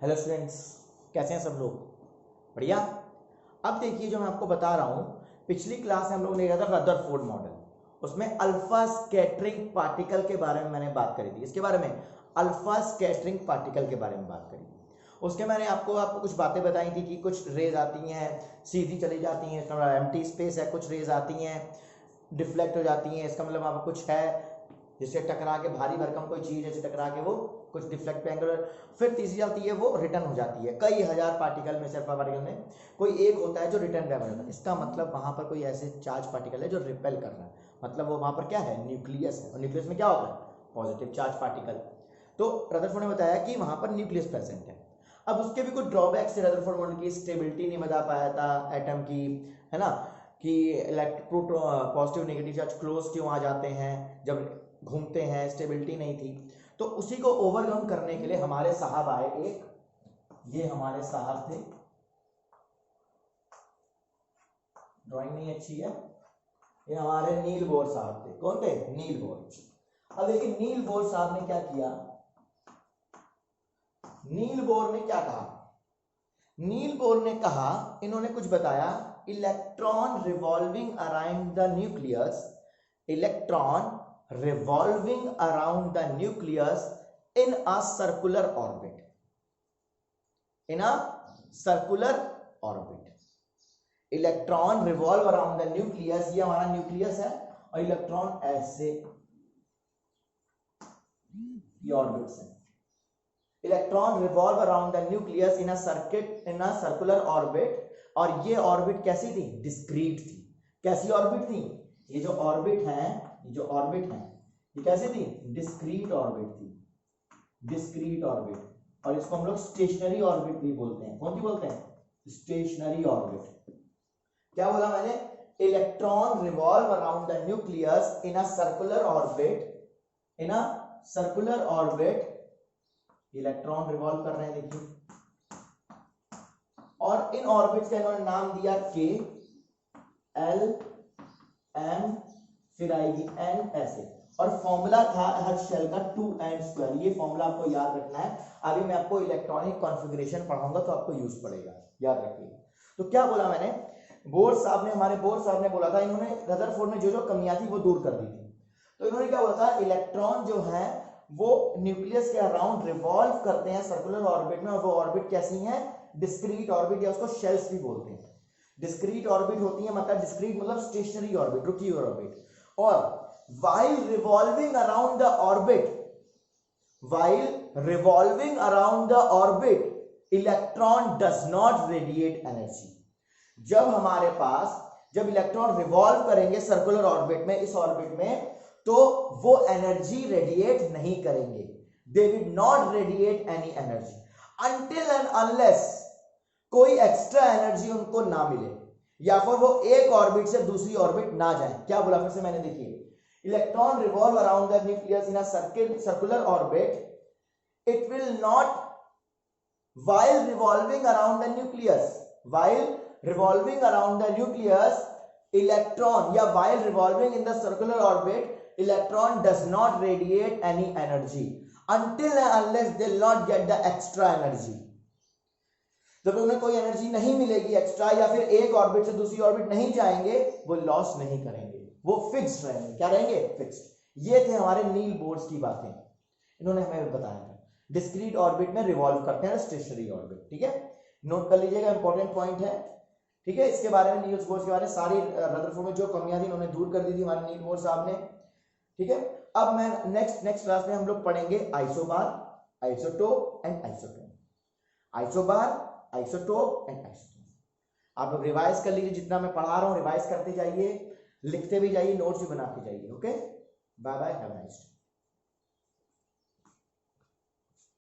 Hello students, कैसे हैं सब लोग? बढ़िया। अब देखिए, जो मैं आपको बता रहा हूं, पिछली क्लास में हम लोग ने लिया था रदरफोर्ड मॉडल। उसमें अल्फा स्कैटरिंग पार्टिकल के बारे में मैंने बात करी थी। इसके बारे में अल्फा स्कैटरिंग पार्टिकल के बारे में बात करी थी। उसके मैंने आपको कुछ बातें बताई थी कि कुछ रेज आती हैं, सीधी चली जाती हैं, इसका एम्प्टी स्पेस है, कुछ रेज आती हैं डिफ्लेक्ट हो जाती हैं, इसका मतलब आप कुछ है जिससे टकरा के भारी भरकम कोई चीज जैसे टकरा के वो कुछ डिफ्लेक्ट पे एंगुलर, फिर तीसरी आती है वो रिटर्न हो जाती है। कई हजार पार्टिकल में से अल्फा पार्टिकल में कोई एक होता है जो रिटर्न बैक हो जाता है। इसका मतलब वहां पर कोई ऐसे चार्ज पार्टिकल है जो रिपेल कर रहा है, मतलब वो वहां पर क्या है, न्यूक्लियस है। और न्यूक्लियस में क्या होता है, पॉजिटिव चार्ज पार्टिकल। तो रदरफोर्ड ने बताया कि वहां पर न्यूक्लियस प्रेजेंट है। अब उसके भी कुछ ड्रॉबैक्स थे। रदरफोर्ड मॉडल की स्टेबिलिटी नहीं बता पाया था एटम की, है ना, कि पॉजिटिव नेगेटिव चार्ज क्लोज क्यों आ जाते हैं जब घूमते हैं, स्टेबिलिटी नहीं थी। तो उसी को ओवरकम करने के लिए हमारे साहब आए एक, ये हमारे साहब थे, ड्राइंग नहीं अच्छी है, ये हमारे नील बोर साहब थे। कौन थे? Niels Bohr. अब देखिए नील बोर साहब ने क्या किया। नील बोर ने क्या कहा? नील बोर ने कहा, इन्होंने कुछ बताया, electron revolving around the nucleus, electron revolving around the nucleus in a circular orbit, in a circular orbit। Electron revolve around the nucleus, ये हमारा न्यूक्लियस है और इलेक्ट्रॉन ऐसे ये ऑर्बिट्स है। Electron revolve around the nucleus in a circular orbit. और ये orbit कैसी थी? डिस्क्रीट थी। कैसी ऑर्बिट थी? ये जो ऑर्बिट है, ये जो ऑर्बिट है, ये कैसी थी? डिस्क्रीट ऑर्बिट थी, डिस्क्रीट ऑर्बिट। और इसको हम लोग स्टेशनरी ऑर्बिट भी बोलते हैं। कौन सी बोलते हैं? Stationery orbit. क्या बोला मैंने? Electron revolve around the nucleus in a circular orbit, in a circular orbit. Electron revolve कर रहे हैं, देखिए, और इन ऑर्बिट्स का इन्होंने नाम दिया के, एल, एम, फिर आएगी एन, ऐसे। और फॉर्मूला था हर्ट्जशेल का 2n²। ये फॉर्मूला आपको याद रखना है। अभी मैं आपको इलेक्ट्रॉनिक कॉन्फ़िगरेशन पढ़ाऊंगा तो आपको यूज पड़ेगा, याद रखिए। तो क्या बोला मैंने? बोर साहब ने, हमारे बोर साहब ने बोला था, इन्होंने रदरफोर्ड में जो जो कमियां थी वो दूर कर दी थी। तो इन्होंने क्या बोला था? इलेक्ट्रॉन जो है वो न्यूक्लियस के अराउंड रिवॉल्व करते हैं सर्कुलर ऑर्बिट में, और वो ऑर्बिट कैसी है? डिस्क्रीट ऑर्बिट, या उसको शेल्स भी बोलते हैं। डिस्क्रीट ऑर्बिट होती है, मतलब डिस्क्रीट मतलब स्टेशनरी ऑर्बिट, रुकी हुई ऑर्बिट। और while revolving around the orbit, while revolving around the orbit, electron does not radiate energy। जब हमारे पास, जब इलेक्ट्रॉन रिवॉल्व करेंगे सर्कुलर ऑर्बिट में, इस ऑर्बिट में, तो वो एनर्जी रेडिएट नहीं करेंगे। They will not radiate any energy until and unless कोई एक्स्ट्रा एनर्जी उनको ना मिले, या फिर वो एक ऑर्बिट से दूसरी ऑर्बिट ना जाए। क्या बोला फिर से मैंने? देखिए, electron revolve around the nucleus in a circular orbit. It will not, while revolving around the nucleus, while revolving around the nucleus, electron, या while revolving in the circular orbit, electron does not radiate any energy until and unless they will not get the extra energy। जब उन्हें कोई energy नहीं मिलेगी extra, या फिर एक orbit से दूसरी ऑर्बिट नहीं जाएंगे, वो लॉस नहीं करेंगे, वो फिक्स्ड रहेंगे। क्या रहेंगे? फिक्स्ड। ये थे हमारे नील बोर्स की बातें, इन्होंने हमें बताया था। डिस्क्रीट ऑर्बिट में रिवॉल्व करते हैं, स्टेशनरी ऑर्बिट। ठीक है, नोट कर लीजिएगा, इंपॉर्टेंट पॉइंट है। ठीक है, इसके बारे में, नील बोर्स के बारे में सारी रदरफोर्ड में जो कमियां थी उन्होंने दूर कर दी थी हमारे नील बोर साहब ने। ठीक है, अब मैं नेक्स्ट क्लास में हम लोग पढ़ेंगे isobar, isotope and isotone. Isobar, isotope and isotone. आप लोग रिवाइज कर लीजिए, जितना मैं पढ़ा रहा हूं रिवाइज करते जाइए, लिखते भी जाइए, नोट्स भी बनाते जाइए। Okay, bye bye, have a nice day.